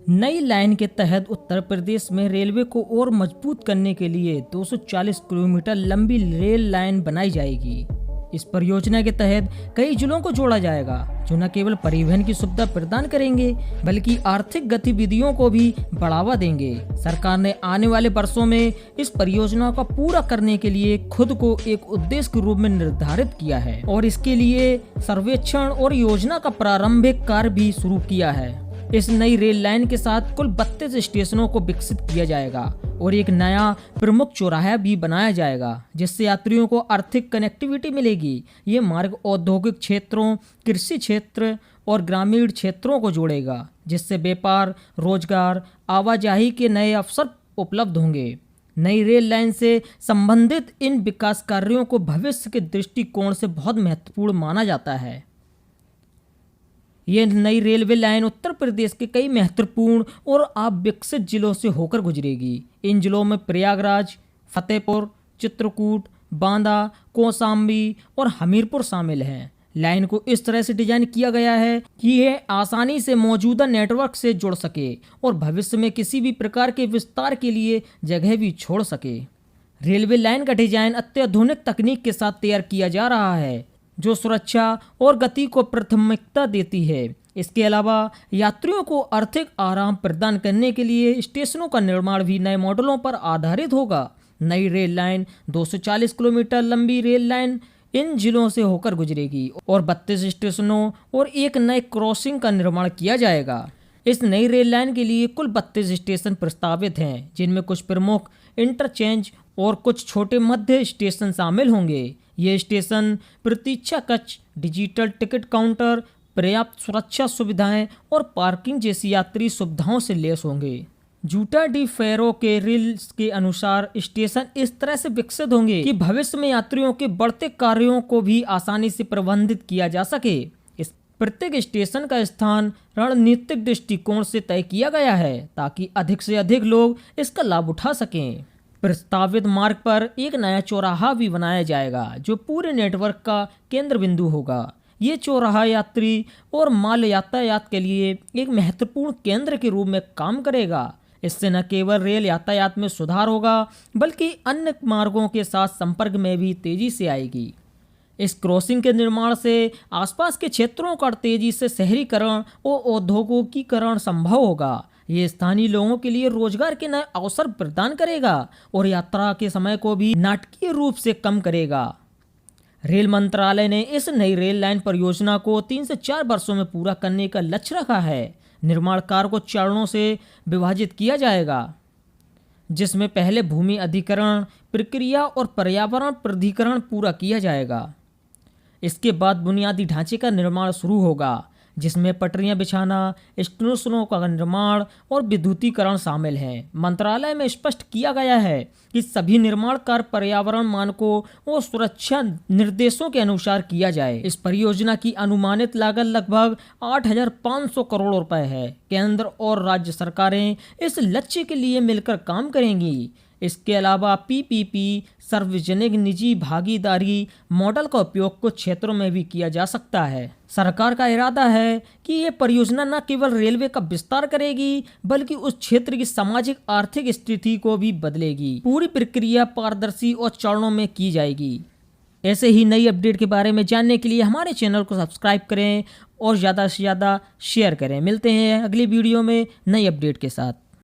नई लाइन के तहत उत्तर प्रदेश में रेलवे को और मजबूत करने के लिए 240 किलोमीटर लंबी रेल लाइन बनाई जाएगी। इस परियोजना के तहत कई जिलों को जोड़ा जाएगा, जो न केवल परिवहन की सुविधा प्रदान करेंगे बल्कि आर्थिक गतिविधियों को भी बढ़ावा देंगे। सरकार ने आने वाले वर्षों में इस परियोजना को पूरा करने के लिए खुद को एक उद्देश्य के रूप में निर्धारित किया है और इसके लिए सर्वेक्षण और योजना का प्रारंभिक कार्य भी शुरू किया है। इस नई रेल लाइन के साथ कुल 32 स्टेशनों को विकसित किया जाएगा और एक नया प्रमुख चौराहा भी बनाया जाएगा, जिससे यात्रियों को आर्थिक कनेक्टिविटी मिलेगी। ये मार्ग औद्योगिक क्षेत्रों, कृषि क्षेत्र और ग्रामीण क्षेत्रों को जोड़ेगा, जिससे व्यापार, रोजगार, आवाजाही के नए अवसर उपलब्ध होंगे। नई रेल लाइन से संबंधित इन विकास कार्यों को भविष्य के दृष्टिकोण से बहुत महत्वपूर्ण माना जाता है। ये नई रेलवे लाइन उत्तर प्रदेश के कई महत्वपूर्ण और अविकसित जिलों से होकर गुजरेगी। इन जिलों में प्रयागराज, फतेहपुर, चित्रकूट, बांदा, कौशाम्बी और हमीरपुर शामिल हैं। लाइन को इस तरह से डिजाइन किया गया है कि यह आसानी से मौजूदा नेटवर्क से जुड़ सके और भविष्य में किसी भी प्रकार के विस्तार के लिए जगह भी छोड़ सके। रेलवे लाइन का डिजाइन अत्याधुनिक तकनीक के साथ तैयार किया जा रहा है, जो सुरक्षा और गति को प्राथमिकता देती है। इसके अलावा यात्रियों को आर्थिक आराम प्रदान करने के लिए स्टेशनों का निर्माण भी नए मॉडलों पर आधारित होगा। नई रेल लाइन 240 किलोमीटर लंबी रेल लाइन इन जिलों से होकर गुजरेगी और 32 स्टेशनों और एक नए क्रॉसिंग का निर्माण किया जाएगा। इस नई रेल लाइन के लिए कुल 32 स्टेशन प्रस्तावित हैं, जिनमें कुछ प्रमुख इंटरचेंज और कुछ छोटे मध्य स्टेशन शामिल होंगे। ये स्टेशन प्रतीक्षा कक्ष, डिजिटल टिकट काउंटर, पर्याप्त सुरक्षा सुविधाएं और पार्किंग जैसी यात्री सुविधाओं से लैस होंगे। जूटा डी फेरो के रूल्स के अनुसार स्टेशन इस तरह से विकसित होंगे कि भविष्य में यात्रियों के बढ़ते कार्यों को भी आसानी से प्रबंधित किया जा सके। इस प्रत्येक स्टेशन का स्थान रणनीतिक दृष्टिकोण से तय किया गया है ताकि अधिक से अधिक लोग इसका लाभ उठा सकें। प्रस्तावित मार्ग पर एक नया चौराहा भी बनाया जाएगा, जो पूरे नेटवर्क का केंद्र बिंदु होगा। ये चौराहा यात्री और माल यातायात के लिए एक महत्वपूर्ण केंद्र के रूप में काम करेगा। इससे न केवल रेल यातायात में सुधार होगा, बल्कि अन्य मार्गों के साथ संपर्क में भी तेजी से आएगी। इस क्रॉसिंग के निर्माण से आसपास के क्षेत्रों का तेजी से शहरीकरण और औद्योगिकीकरण संभव होगा। ये स्थानीय लोगों के लिए रोजगार के नए अवसर प्रदान करेगा और यात्रा के समय को भी नाटकीय रूप से कम करेगा। रेल मंत्रालय ने इस नई रेल लाइन परियोजना को 3 से 4 वर्षों में पूरा करने का लक्ष्य रखा है। निर्माण कार्य को चरणों से विभाजित किया जाएगा, जिसमें पहले भूमि अधिग्रहण प्रक्रिया और पर्यावरण प्राधिकरण पूरा किया जाएगा। इसके बाद बुनियादी ढांचे का निर्माण शुरू होगा, जिसमें पटरियां बिछाना, स्टेशनों का निर्माण और विद्युतीकरण शामिल हैं। मंत्रालय में स्पष्ट किया गया है कि सभी निर्माण कार्य पर्यावरण मानकों और सुरक्षा निर्देशों के अनुसार किया जाए। इस परियोजना की अनुमानित लागत लगभग 8,500 करोड़ रुपए है। केंद्र और राज्य सरकारें इस लक्ष्य के लिए मिलकर काम करेंगी। इसके अलावा पीपीपी सार्वजनिक निजी भागीदारी मॉडल का उपयोग कुछ क्षेत्रों में भी किया जा सकता है। सरकार का इरादा है कि ये परियोजना न केवल रेलवे का विस्तार करेगी, बल्कि उस क्षेत्र की सामाजिक आर्थिक स्थिति को भी बदलेगी। पूरी प्रक्रिया पारदर्शी और चरणों में की जाएगी। ऐसे ही नई अपडेट के बारे में जानने के लिए हमारे चैनल को सब्सक्राइब करें और ज़्यादा से ज़्यादा शेयर करें। मिलते हैं अगली वीडियो में नई अपडेट के साथ।